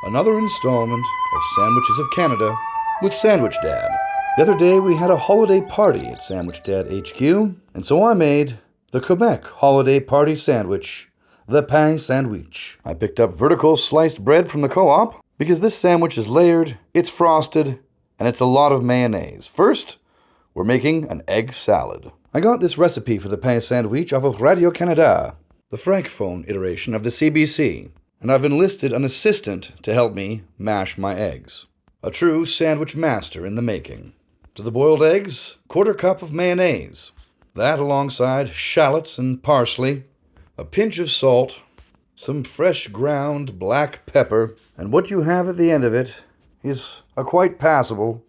another installment of Sandwiches of Canada with Sandwich Dad. The other day we had a holiday party at Sandwich Dad HQ, and so I made the Quebec holiday party sandwich, the pain sandwich. I picked up vertical sliced bread from the co-op because this sandwich is layered, it's frosted, and it's a lot of mayonnaise. First, we're making an egg salad. I got this recipe for the pain sandwich off of Radio-Canada, the francophone iteration of the CBC, and I've enlisted an assistant to help me mash my eggs. A true sandwich master in the making. To the boiled eggs, 1/4 cup of mayonnaise. That alongside shallots and parsley, a pinch of salt, some fresh ground black pepper, and what you have at the end of it is a quite passable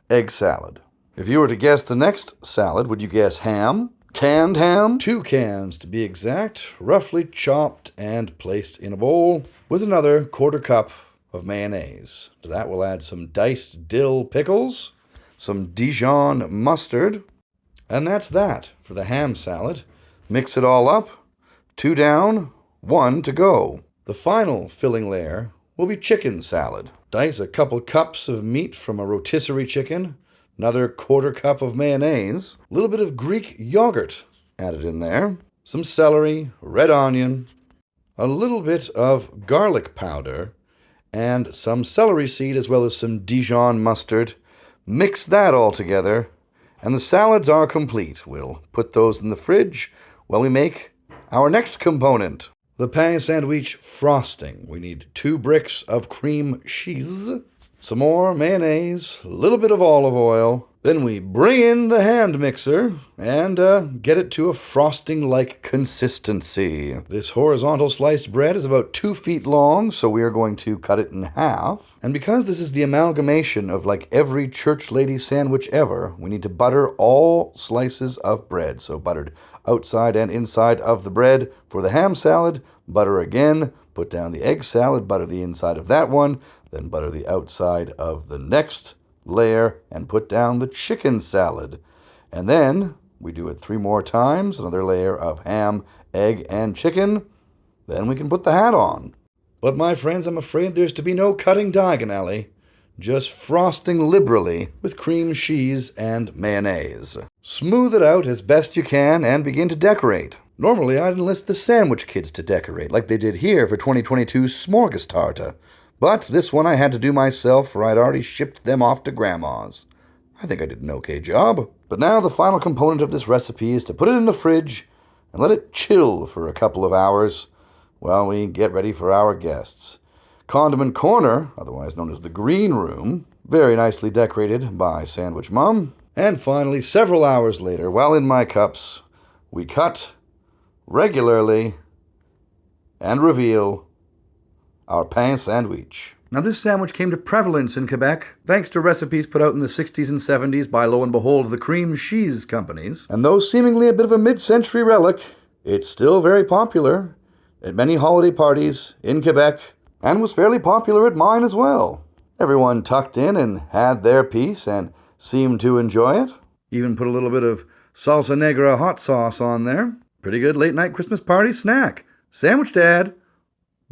egg salad. If you were to guess the next salad, would you guess ham? Canned ham? 2 cans to be exact, roughly chopped and placed in a bowl with another 1/4 cup of mayonnaise. To that we'll add some diced dill pickles, some Dijon mustard, and that's that for the ham salad. Mix it all up, 2 down, 1 to go. The final filling layer will be chicken salad. Dice a couple cups of meat from a rotisserie chicken, another 1/4 cup of mayonnaise, a little bit of Greek yogurt added in there, some celery, red onion, a little bit of garlic powder, and some celery seed as well as some Dijon mustard. Mix that all together, and the salads are complete. We'll put those in the fridge while we make our next component, the pain sandwich frosting. We need 2 bricks of cream cheese, some more mayonnaise, a little bit of olive oil. Then we bring in the hand mixer and get it to a frosting-like consistency. This horizontal sliced bread is about 2 feet long, so we are going to cut it in half. And because this is the amalgamation of like every church lady sandwich ever, we need to butter all slices of bread. So buttered outside and inside of the bread for the ham salad, butter again, put down the egg salad, butter the inside of that one, then butter the outside of the next layer and put down the chicken salad. And then we do it 3 more times, another layer of ham, egg, and chicken. Then we can put the hat on. But my friends, I'm afraid there's to be no cutting diagonally, just frosting liberally with cream cheese and mayonnaise. Smooth it out as best you can and begin to decorate. Normally I'd enlist the sandwich kids to decorate, like they did here for 2022's Smorgastarta. But this one I had to do myself, for I'd already shipped them off to Grandma's. I think I did an okay job. But now the final component of this recipe is to put it in the fridge and let it chill for a couple of hours while we get ready for our guests. Condiment Corner, otherwise known as the Green Room, very nicely decorated by Sandwich Mom. And finally, several hours later, while in my cups, we cut regularly and reveal our pain sandwich. Now this sandwich came to prevalence in Quebec thanks to recipes put out in the 60s and 70s by, lo and behold, the cream cheese companies. And though seemingly a bit of a mid-century relic, it's still very popular at many holiday parties in Quebec, and was fairly popular at mine as well. Everyone tucked in and had their piece and seemed to enjoy it. Even put a little bit of salsa negra hot sauce on there. Pretty good late-night Christmas party snack. Sandwich Dad,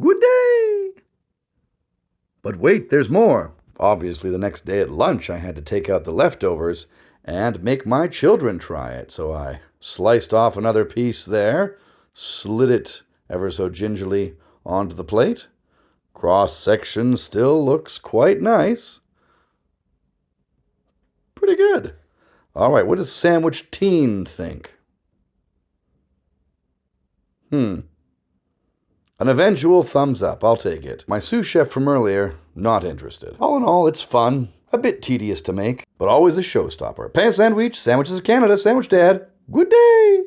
good day! But wait, there's more. Obviously, the next day at lunch, I had to take out the leftovers and make my children try it. So I sliced off another piece there, slid it ever so gingerly onto the plate. Cross-section still looks quite nice. Pretty good. All right, what does Sandwich Teen think? An eventual thumbs up, I'll take it. My sous chef from earlier, not interested. All in all, it's fun, a bit tedious to make, but always a showstopper. Pain sandwich, Sandwiches of Canada, Sandwich Dad, good day!